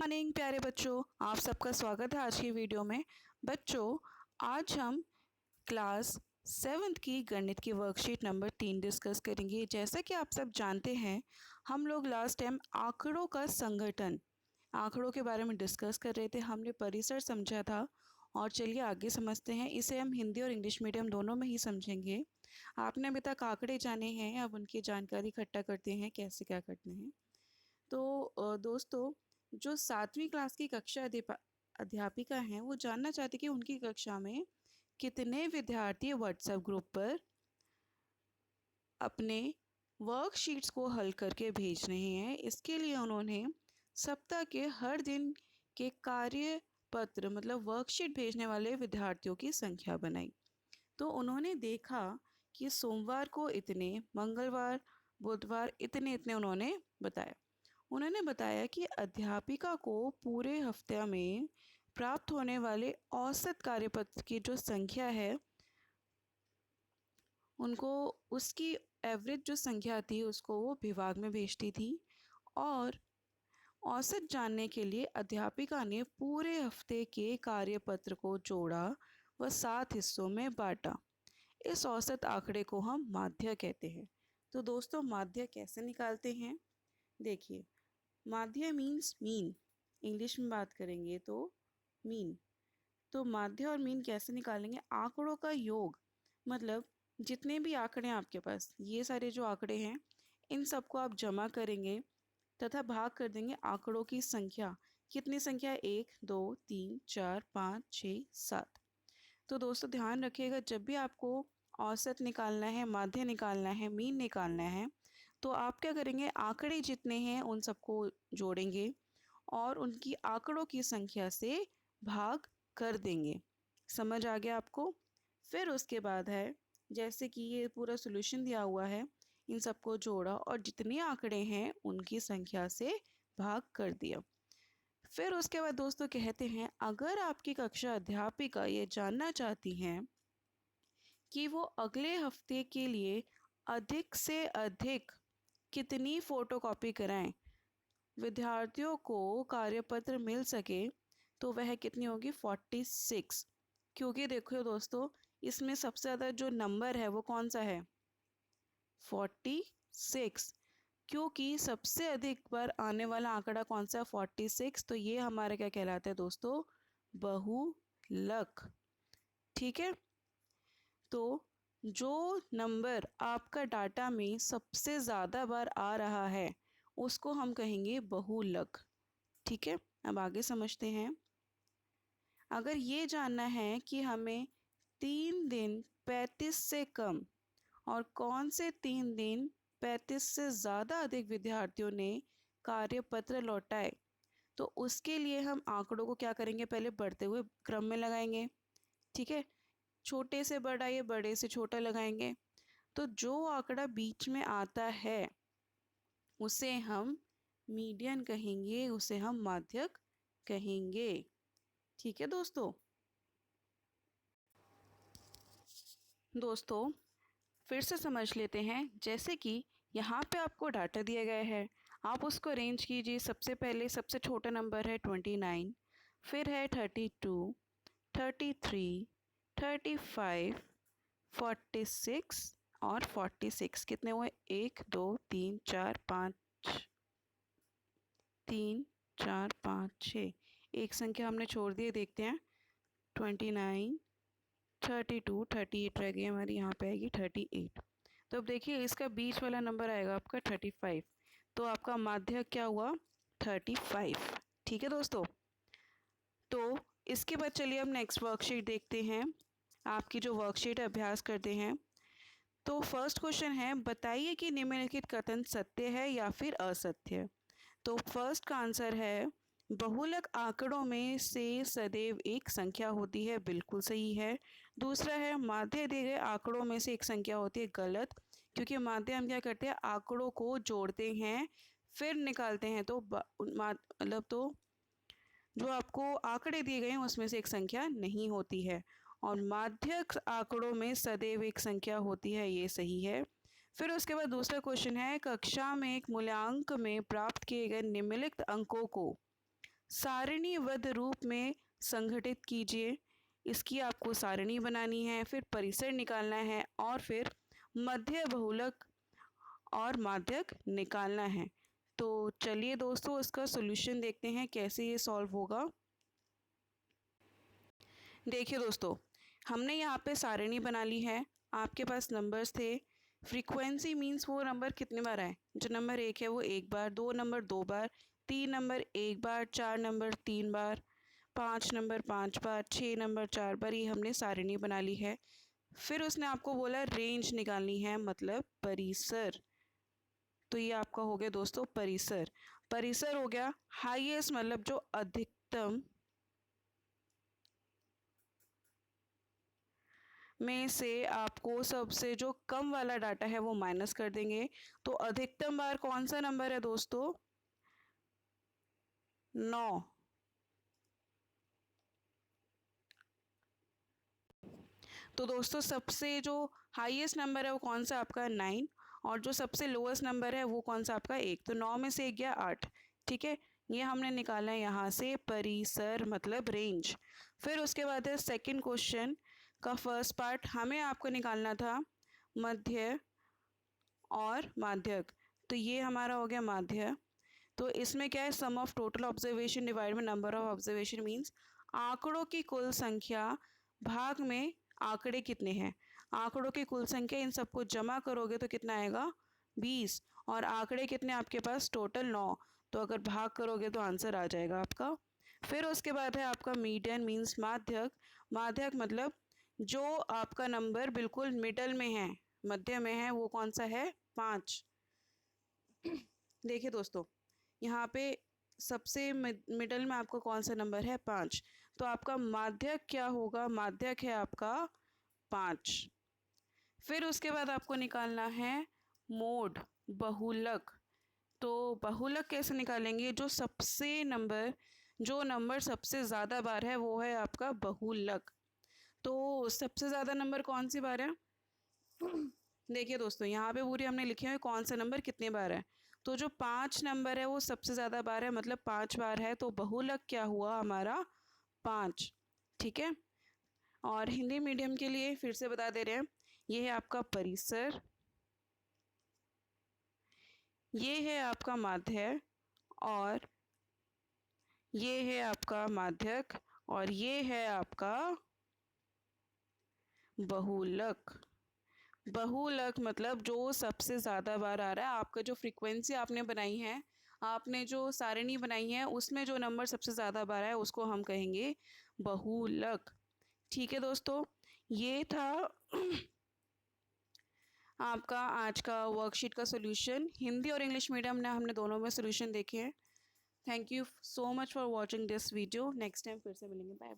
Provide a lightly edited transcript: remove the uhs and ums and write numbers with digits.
Morning प्यारे बच्चों, आप सबका स्वागत है आज की वीडियो में। बच्चों, आज हम क्लास 7th की गणित की वर्कशीट नंबर 3 डिस्कस करेंगे। जैसा कि आप सब जानते हैं, हम लोग लास्ट टाइम आंकड़ों का संगठन, आंकड़ों के बारे में डिस्कस कर रहे थे। हमने परिसर समझा था और चलिए आगे समझते हैं। इसे हम हिंदी और इंग्लिश मीडियम दोनों में ही समझेंगे। आपने अभी तक आंकड़े जाने हैं, अब उनकी जानकारी इकट्ठा करते हैं कैसे क्या करते हैं। तो दोस्तों, जो 7वीं क्लास की कक्षा अध्यापिका हैं, वो जानना चाहती कि उनकी कक्षा में कितने विद्यार्थी व्हाट्सएप ग्रुप पर अपने वर्कशीट्स को हल करके भेज रहे हैं। इसके लिए उन्होंने सप्ताह के हर दिन के कार्य पत्र मतलब वर्कशीट भेजने वाले विद्यार्थियों की संख्या बनाई। तो उन्होंने देखा कि सोमवार को इतने, मंगलवार, बुधवार इतने इतने उन्होंने बताया। उन्होंने बताया कि अध्यापिका को पूरे हफ्ते में प्राप्त होने वाले औसत कार्यपत्र की जो संख्या है, उनको उसकी एवरेज जो संख्या थी उसको वो विभाग में भेजती थी। और औसत जानने के लिए अध्यापिका ने पूरे हफ्ते के कार्यपत्र को जोड़ा व 7 हिस्सों में बांटा। इस औसत आंकड़े को हम माध्य कहते हैं। तो दोस्तों, माध्य कैसे निकालते हैं? देखिए, माध्य मीन्स मीन, इंग्लिश में बात करेंगे तो मीन। तो माध्य और मीन कैसे निकालेंगे? आंकड़ों का योग, मतलब जितने भी आंकड़े हैं आपके पास, ये सारे जो आंकड़े हैं, इन सबको आप जमा करेंगे तथा भाग कर देंगे आंकड़ों की संख्या। कितनी संख्या? 1 2 3 4 5 6 7। तो दोस्तों ध्यान रखिएगा, जब भी आपको औसत निकालना है, माध्य निकालना है, मीन निकालना है, तो आप क्या करेंगे? आंकड़े जितने हैं उन सबको जोड़ेंगे और उनकी आंकड़ों की संख्या से भाग कर देंगे। समझ आ गया आपको? फिर उसके बाद है, जैसे कि ये पूरा सॉल्यूशन दिया हुआ है, इन सबको जोड़ा और जितने आंकड़े हैं उनकी संख्या से भाग कर दिया। फिर उसके बाद दोस्तों कहते हैं, अगर आपकी कक्षा अध्यापिका ये जानना चाहती हैं कि वो अगले हफ्ते के लिए अधिक से अधिक कितनी फ़ोटोकॉपी कराएं, विद्यार्थियों को कार्यपत्र मिल सके, तो वह कितनी होगी? 46। क्योंकि देखो दोस्तों, इसमें सबसे ज़्यादा जो नंबर है वो कौन सा है? 46। क्योंकि सबसे अधिक बार आने वाला आंकड़ा कौन सा है? 46। तो ये हमारा क्या कहलाता है दोस्तों? बहुलक। ठीक है। तो जो नंबर आपका डाटा में सबसे ज़्यादा बार आ रहा है उसको हम कहेंगे बहुलक। ठीक है, अब आगे समझते हैं। अगर ये जानना है कि हमें 3 दिन 35 से कम और कौन से 3 दिन 35 से ज़्यादा अधिक विद्यार्थियों ने कार्यपत्र लौटाए, तो उसके लिए हम आंकड़ों को क्या करेंगे? पहले बढ़ते हुए क्रम में लगाएंगे। ठीक है, छोटे से बड़ा या बड़े से छोटा लगाएंगे। तो जो आंकड़ा बीच में आता है उसे हम मीडियन कहेंगे, उसे हम माध्यक कहेंगे। ठीक है दोस्तों। दोस्तों फिर से समझ लेते हैं। जैसे कि यहाँ पे आपको डाटा दिया गया है, आप उसको अरेंज कीजिए। सबसे पहले सबसे छोटा नंबर है 29, फिर है 32, 33, 35, 46 और 46। कितने हुए? 1 2 3 4 5, 3 4 5 6। एक संख्या हमने छोड़ दी, देखते हैं। 29, 32, 38 रह गई हमारी, यहाँ पे आएगी 38। तो अब देखिए, इसका बीच वाला नंबर आएगा आपका 35। तो आपका माध्य क्या हुआ? 35। ठीक है दोस्तों। तो इसके बाद चलिए अब नेक्स्ट वर्कशीट देखते हैं। आपकी जो वर्कशीट है अभ्यास करते हैं। तो फर्स्ट क्वेश्चन है, बताइए कि निम्नलिखित कथन सत्य है या फिर असत्य। तो फर्स्ट का आंसर है, बहुलक आंकड़ों में से सदैव एक संख्या होती है। बिल्कुल सही है। दूसरा है, माध्य दिए गए आंकड़ों में से एक संख्या होती है। गलत, क्योंकि माध्य हम क्या करते हैं? आंकड़ों को जोड़ते हैं फिर निकालते हैं। तो मतलब तो जो आपको आंकड़े दिए गए हैं उसमें से एक संख्या नहीं होती है। और माध्यक आंकड़ों में सदैव एक संख्या होती है, ये सही है। फिर उसके बाद दूसरा क्वेश्चन है, कक्षा में एक मूल्यांक में प्राप्त किए गए निम्नलिखित अंकों को सारणीबद्ध रूप में संगठित कीजिए। इसकी आपको सारणी बनानी है, फिर परिसर निकालना है और फिर मध्य, बहुलक और माध्यक निकालना है। तो चलिए दोस्तों इसका सॉल्यूशन देखते हैं कैसे ये सॉल्व होगा। देखिए दोस्तों, हमने यहाँ पे सारणी बना ली है। आपके पास नंबर्स थे। फ्रीक्वेंसी मीन्स वो नंबर कितने बार आए। जो नंबर 1 है वो 1 बार, 2 नंबर 2 बार, 3 नंबर 1 बार, 4 नंबर 3 बार, 5 नंबर 5 बार, 6 नंबर 4 बार। ये हमने सारणी बना ली है। फिर उसने आपको बोला रेंज निकालनी है, मतलब परिसर। तो ये आपका हो गया दोस्तों परिसर। परिसर हो गया हाईएस्ट, मतलब जो अधिकतम में से आपको सबसे जो कम वाला डाटा है वो माइनस कर देंगे। तो अधिकतम बार कौन सा नंबर है दोस्तों? 9। तो दोस्तों सबसे जो हाईएस्ट नंबर है वो कौन सा आपका? 9। और जो सबसे लोएस्ट नंबर है वो कौन सा आपका? 1। तो 9 में से 1 गया 8। ठीक है, ये हमने निकाला है यहाँ से परिसर मतलब रेंज। फिर उसके बाद है सेकंड क्वेश्चन का फर्स्ट पार्ट। हमें आपको निकालना था मध्य और माध्यक। तो ये हमारा हो गया माध्य। तो इसमें क्या है? सम ऑफ टोटल ऑब्जर्वेशन डिवाइड में नंबर ऑफ ऑब्जर्वेशन मीन्स आंकड़ों की कुल संख्या भाग में आंकड़े कितने हैं। आंकड़ों की कुल संख्या, इन सबको जमा करोगे तो कितना आएगा? 20। और आंकड़े कितने आपके पास? टोटल 9। तो अगर भाग करोगे तो आंसर आ जाएगा आपका। फिर उसके बाद है आपका मीडियन मीन्स माध्यक। माध्यक मतलब जो आपका नंबर बिल्कुल मिडल में है, मध्य में है, वो कौन सा है? 5। देखिए दोस्तों, यहाँ पे सबसे मिडल में आपका कौन सा नंबर है? 5। तो आपका माध्यक क्या होगा? माध्यक है आपका 5। फिर उसके बाद आपको निकालना है मोड, बहुलक। तो बहुलक कैसे निकालेंगे? जो नंबर सबसे ज़्यादा बार है वो है आपका बहुलक। तो सबसे ज़्यादा नंबर कौन सी बार है? देखिए दोस्तों, यहाँ पे पूरी हमने लिखे हुए कौन सा नंबर कितने बार है। तो जो 5 नंबर है वो सबसे ज़्यादा बार है, मतलब 5 बार है। तो बहुलक क्या हुआ हमारा? 5। ठीक है। और हिंदी मीडियम के लिए फिर से बता दे रहे हैं, ये है आपका परिसर, ये है आपका माध्य, और ये है आपका माध्यक, और ये है आपका बहुलक। बहुलक मतलब जो सबसे ज़्यादा बार आ रहा है। आपका जो फ्रीक्वेंसी आपने बनाई है, आपने जो सारणी बनाई है, उसमें जो नंबर सबसे ज़्यादा बार है उसको हम कहेंगे बहुलक। ठीक है दोस्तों, ये था आपका आज का वर्कशीट का सॉल्यूशन। हिंदी और इंग्लिश मीडियम ने हमने दोनों में सॉल्यूशन देखे हैं। Thank you so much for watching this video. Next time फिर से मिलेंगे। Bye bye.